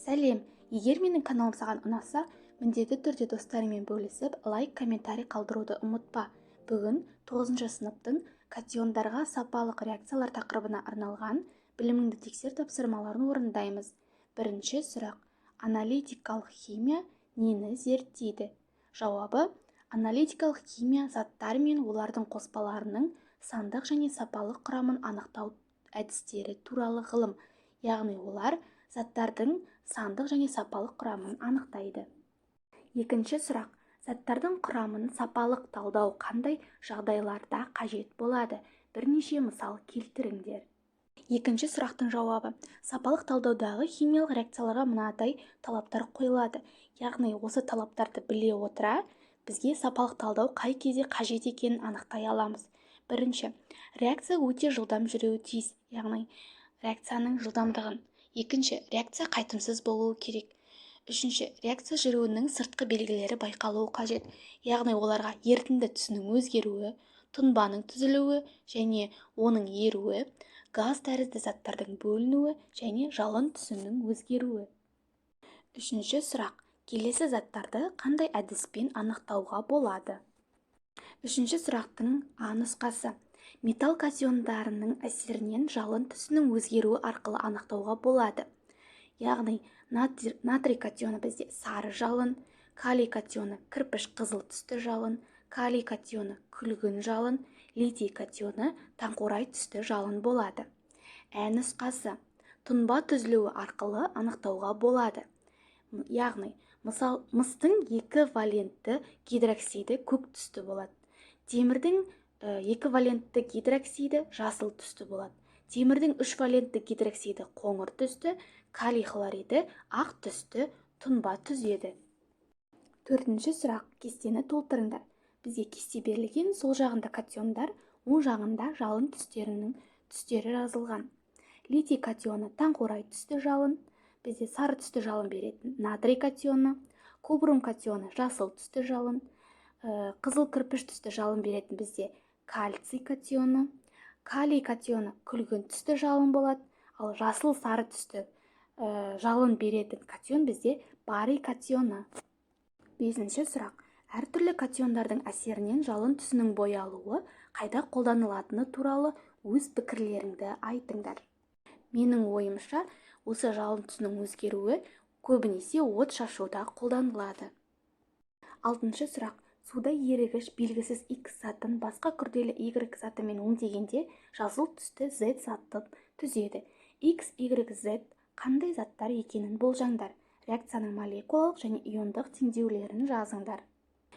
Сәлем! Егер менің каналым саған ұнаса, міндетті түрде достарыңмен бөлісіп, лайк, комментарий қалдыруды ұмытпа. Бүгін 9 сыныптың катиондарға сапалық реакциялар тақырыбына арналған біліміңді тексер тапсырмаларын орындаймыз. Бірінші сұрақ. Аналитикалық химия нені зерттейді? Жауабы: аналитикалық химия заттар мен олардың қоспаларының сандық және сапалық құрамын анықтау әдістері туралы ғылым, яғни олар заттардың сандық және сапалық құрамын анықтайды. Екінші сұрақ. Заттардың құрамын сапалық талдау қандай жағдайларда қажет болады? Бірнеше мысал келтіріңдер. Екінші сұрақтың жауабы: сапалық талдаудағы химиялық реакцияларға мынадай талаптар қойылады. Яғни осы талаптарды біле отыра, бізге сапалық талдау қай кезде қажет екенін анықтай аламыз. Бірінші, реакция өте жылдам жүруі тиіс, яғни реакцияның жылдамдығын. Екінші, реакция қайтымсыз болуы керек. Үшінші, реакция жүруінің сыртқы белгілері байқалуы қажет, яғни оларға ерітінді түсінің өзгеруі, тұнбаның түзілуі және оның еруі, газ тәрізді заттардың бөлінуі және жалын түсінің өзгеруі. Үшінші сұрақ. Келесі заттарды қандай әдіспен анықтауға болады? Үшінші сұрақтың А нұсқасы. Металл катиондарының әсерінен жалын түсінің өзгеруі арқылы анықтауға болады. Яғни натрий катионы бізде сары жалын, калий катионы кірпіш қызыл түсті жалын, калий катионы күлгін жалын, литий катионы таңқурай түсті жалын болады. Ә нұсқасы. Тұнба түзілуі арқылы анықтауға болады. Яғни, мыстың 2 валентті гидроксиді көк түсті болады. Темірдің 2 валентті гидроксиді жасыл түсті болады. Темірдің 3 валентті гидроксиді қоңыр түсті, калий хлориді ақ түсті тұнба түзеді. Төртінші сұрақ. Кестені толтырыңдар. Бізге кесте берілген, сол жағында катиондар, оң жағында жалын түстерінің түстері жазылған. Литий катионы таңқурай түсті жалын, бізде сары түсті жалын беретін натрий катионы, кубрум катионы жасыл түсті жалын, қызыл кірпіш түсті жалын беретін бізде кальций катионы, калий катионы күлгін түсті жалын болады, ал жасыл сары түсті жалын беретін катион бізде барий катионы. Бесінші сұрақ. Әртүрлі катиондардың әсерінен жалын түсінің боялуы қайда қолданылатыны туралы өз пікірлеріңді айтыңдар. Менің ойымша, осы жалын түсінің өзгеруі көбінесе от шашуда қолданылады. Алтыншы сұрақ. Суда ерігіш белгісіз X затын басқа күрделі Y затымен өңдегенде жасыл түсті Z затын түзеді. X, Y, Z қандай заттар екенін болжаңдар. Реакцияның молекулалық және иондық теңдеулерін жазыңдар.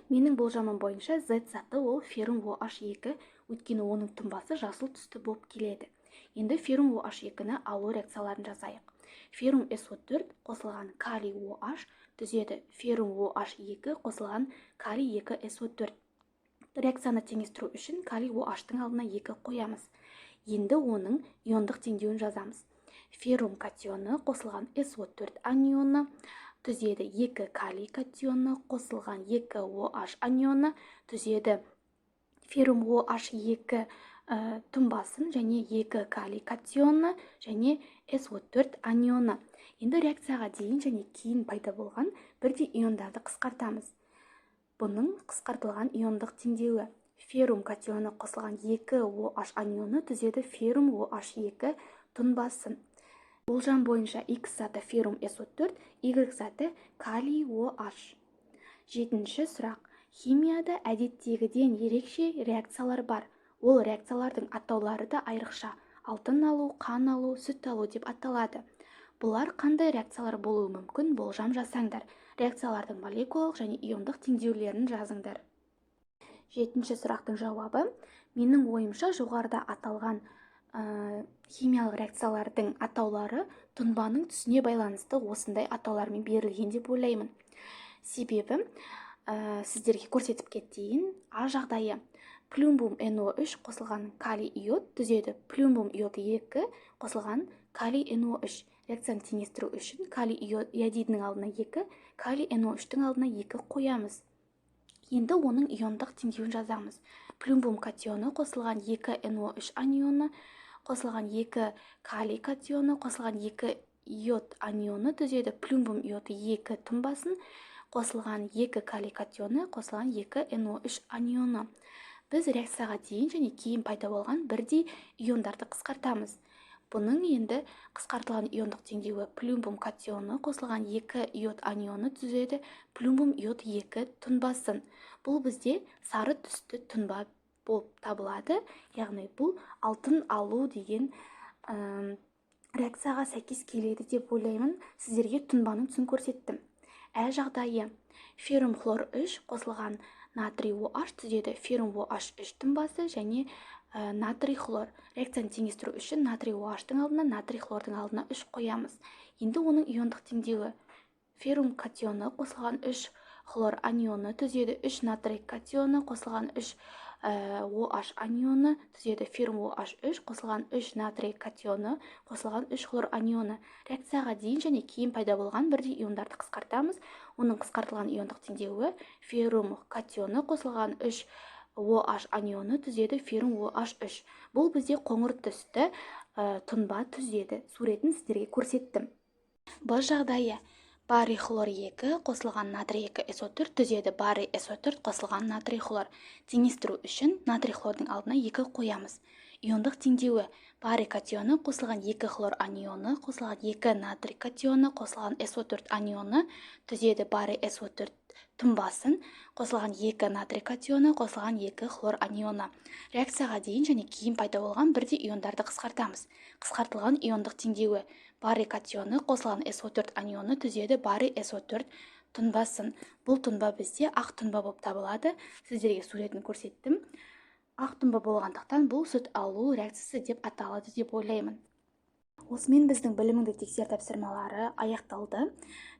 Менің болжамым бойынша Z заты ол феррум OH2, өйткені оның тұнбасы жасыл түсті болып келеді. Енді феррум OH2-ні алу реакцияларын жазайық. Феррум SO4 қосылған калий OH түзеді феррум OH2 қосылған калий 2SO4. Реакцияны теңестіру үшін калий OH-тың алдына 2 қоямыз. Енді оның иондық теңдеуін жазамыз. Феррум катионы қосылған SO4 анионы түзеді 2 калий катионы қосылған 2 OH анионы түзеді феррум OH2 тұнбасын және 2 калий катионы және SO4 анионы. Енді реакцияға дейін және кейін пайда болған бірдей иондарды қысқартамыз. Бұның қысқартылған иондық теңдеуі. Феррум катионы қосылған 2 OH анионы түзеді феррум OH2 тұнбасын. Болжам бойынша X заты феррум SO4, Y заты калий OH. Жетінші сұрақ. Химияда әдеттегіден ерекше реакциялар бар. Ол реакциялардың атаулары да айрықша. Алтын алу, қан алу, сүт алу деп аталады. Бұлар қандай реакциялар болуы мүмкін, болжам жасаңдар. Реакциялардың молекулалық және иондық теңдеулерін жазыңдар. Жетінші сұрақтың жауабы. Менің ойымша жоғарыда аталған химиялық реакциялардың атаулары тұнбаның түсіне байланысты осындай атаулармен берілген деп ойлаймын. Себебі сіздерге көрсетіп кетейін. А жағдайы. Плюмбум NO3 қосылған калий иод түзеді плюмбум иод 2 қосылған калий NO3. Реакцияны теңестіру үшін калий иодидінің алдына 2, калий NO3-тің алдына 2 қоямыз. Енді оның иондық теңдеуін жазамыз. Плюмбум катионы қосылған 2 NO3 анионы қосылған 2 калий катионы қосылған 2 йод анионы түзеді, плюмбум йоды 2 тұнбасын, қосылған 2 калий катионы, қосылған 2 NO3 анионы. Біз реакцияға дейін және кейін пайда болған бірдей иондарды қысқартамыз. Бұның енді қысқартылған иондық теңдеуі плюмбум катионы қосылған 2 йод анионы түзеді, плюмбум йод 2 тұнбасын. Бұл бізде сары түсті тұнба болып табылады. Яғни бұл алтын алу деген реакцияға сәйкес келеді деп ойлаймын. Сіздерге тұнбаның түсін көрсеттім. Жағдайы феррум хлор 3 қосылған натрий OH түзеді, феррум OH3 тұнбасы және натрий хлор. Реакцияны теңестіру үшін натрий OH-тың алдына, натрий хлордың алдына 3 қоямыз. Енді оның иондық теңдеуі феррум катионы қосылған 3 хлор анионы түзеді, 3 натрий катионы қосылған 3 OH анионы түзеді, феррум OH3 қосылған 3 натрий катионы қосылған 3 хлор анионы. Реакцияға дейін және кейін пайда болған бірдей иондарды қысқартамыз. Оның қысқартылған иондық теңдеуі феррум катионы қосылған 3 OH анионы түзеді, феррум OH3. Бұл бізде қоңыр түсті тұнба түзеді. Суретін сіздерге көрсеттім. Бұл жағдайы барий хлор 2 қосылған натрий 2 SO4 түзеді, барий SO4 қосылған натрий хлор. Теңестіру үшін натрий хлордың алдына 2 қоямыз. Иондық теңдеуі барий катионы қосылған 2 хлор анионы қосылған 2 натрий катионы қосылған SO4 анионы түзеді, барий SO4 тұнбасын, қосылған 2 натрий катионы қосылған 2 хлор анионы. Реакцияға дейін және кейін пайда болған бірдей иондарды қысқартамыз. Қысқартылған иондық теңдеуі барий катионы қосылған SO4 анионы түзеді, барий SO4 тұнбасын. Бұл тұнба бізде ақ тұнба болып табылады. Сіздерге суретін көрсеттім. Ақ тұнба болғандықтан бұл сүт алу реакциясы деп аталады деп ойлаймын. Осымен біздің біліміңді тексер тапсырмалары аяқталды.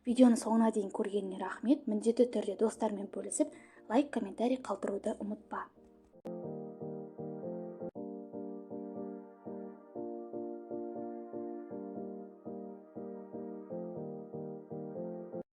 Видеоны соңына дейін көргеніне рахмет. Міндетті түрде достармен бөлісіп, лайк, комментарий қалдыруды ұмытпа.